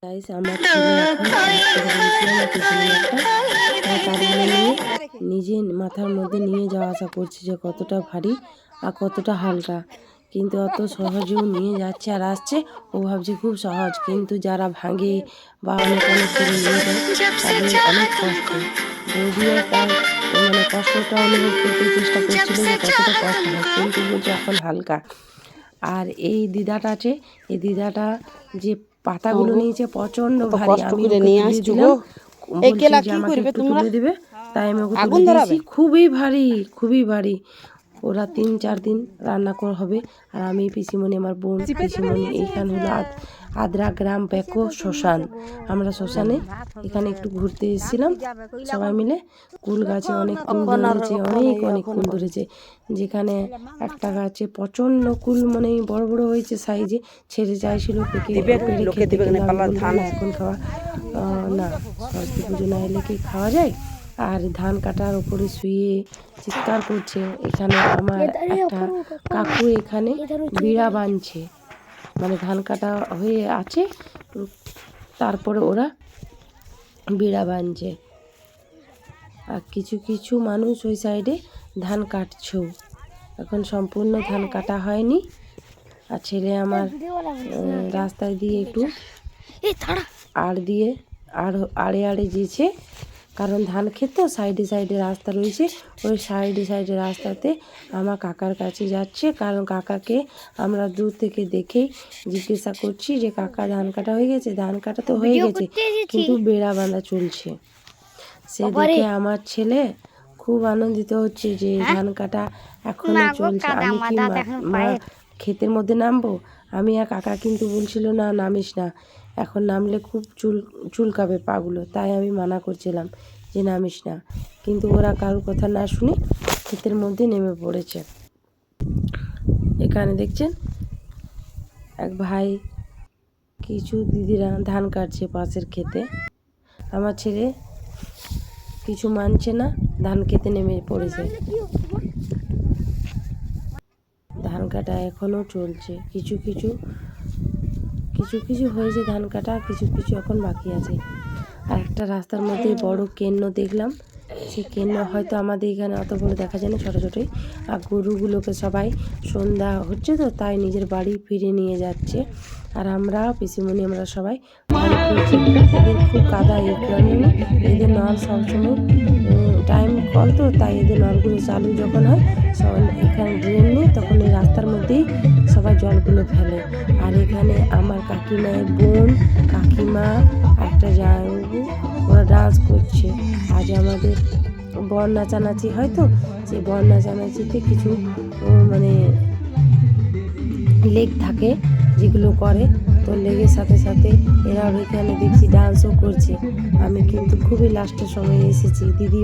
Guys আমার ছেলে এখন কাঁধগুলো নিয়ে নিজে মাথার মধ্যে নিয়ে যাওয়া আসা করছে যে কতটা ভারী আর কতটা হালকা, কিন্তু অত সহজেও নিয়ে যাচ্ছে আর আসছে। ও ভাবছে খুব সহজ, কিন্তু যারা ভাঙে বা অনেক করে নিয়ে যায় তাদের অনেক কষ্ট। যদিও তার কষ্টটা অনুভব করতে চেষ্টা করছিল যে কতটা কষ্ট হয়, কিন্তু বলছে এখন হালকা। আর এই দিদাটা আছে, এই দিদাটা যে পাতাগুলো নিয়েছে প্রচন্ড ভারী। আমি ওকে তুলে দিলাম, বলছি যে আমাকে একটু তুলে দিবে, তাই আমি ওকে তুলে দিয়েছি। খুবই ভারী, খুবই ভারী। ওরা 3-4 দিন রান্না হবে। আর আমি পিসিমণি, আমার বোন পিসিমণি, এইখানে হলো আদ্রা গ্রাম ব্যাকো শ্মশান। আমরা শ্মশানে এখানে একটু ঘুরতে এসেছিলাম সবাই মিলে। কুল গাছে অনেক কুল ধরেছে, অনেক কুল ধরেছে। যেখানে একটা গাছে প্রচন্ড কুল, বড় বড় হয়েছে সাইজে, ছেড়ে চাইছিল এখন খাওয়া না, সরস্বতী পুজো না এলে কি খাওয়া যায়? আর ধান কাটার ওপরে শুয়ে চিৎকার করছে। এখানে আমার একটা কাকু এখানে বিড়া বাঁধছে, ধান কাটা হয়ে আছে, তারপরে ওরা বিড়া বাঁধছে। আর কিছু কিছু মানুষ ওই সাইডে ধান কাটছেও, এখন সম্পূর্ণ ধান কাটা হয়নি। আর ছেলে আমার রাস্তায় দিয়ে একটু আড়ে যেছে, কারণ ধান খেত সাইডে রাস্তা রয়েছে, ওই সাইডে রাস্তাতে আমার কাকার কাছে যাচ্ছে। কারণ কাকাকে আমরা দূর থেকে দেখেই জিজ্ঞাসা করছি যে কাকা ধান কাটা হয়ে গেছে? ধান কাটা তো হয়ে গেছে, কিন্তু বেড়া বাঁধা চলছে। সে দেখে আমার ছেলে খুব আনন্দিত হচ্ছে যে ধান কাটা এখনো চলছে। আমি কি মা ক্ষেতের মধ্যে নামবো? আমি আর কাকা কিন্তু বলছিল না নামিস না, এখন নামলে খুব চুলকাবে পাগুলো, তাই আমি মানা করছিলাম যে নামিস না। কিন্তু ওরা কারোর কথা না শুনে ক্ষেতের মধ্যে নেমে পড়েছে। এখানে দেখছেন এক ভাই, কিছু দিদিরা ধান কাটছে পাশের ক্ষেতে। আমার ছেলে কিছু মানছে না, ধান খেতে নেমে পড়েছে। ধান কাটা এখনও চলছে, কিছু কিছু হয়েছে ধান কাটা, কিছু এখন বাকি আছে। আর একটা রাস্তার মধ্যে বড় কেন্ন দেখলাম, সেই কেন্ন হয়তো আমাদের এখানে অত বড় দেখা যায় না, ছোটো ছোটোই। আর গরুগুলোকে সবাই সন্ধ্যা হচ্ছে তো তাই নিজের বাড়ি ফিরে নিয়ে যাচ্ছে। আর আমরা পিসিমণি আমরা সবাই বাড়ি ফিরছি। এদের খুব কাদা, এই কারণে এদের নল সবসময় টাইম কল তো, তাই এদের নলগুলো চালু যখন হয় এখানে ড্রেন নেই, তখন এই রাস্তার মধ্যেই সবাই জলগুলো ফেলে। আর এখানে আমার কাকিমায়ের বোন, কাকিমা, একটা জামাইবাবু, ওরা ডান্স করছে। আজ আমাদের বর নাচানাচি হয় তো, সেই বর নাচানাচিতে কিছু লেগ থাকে যেগুলো করে, তো লেগের সাথে সাথে এরা এখানে দেখছি ডান্সও করছে। আমি কিন্তু খুবই লাস্টের সময় এসেছি, দিদি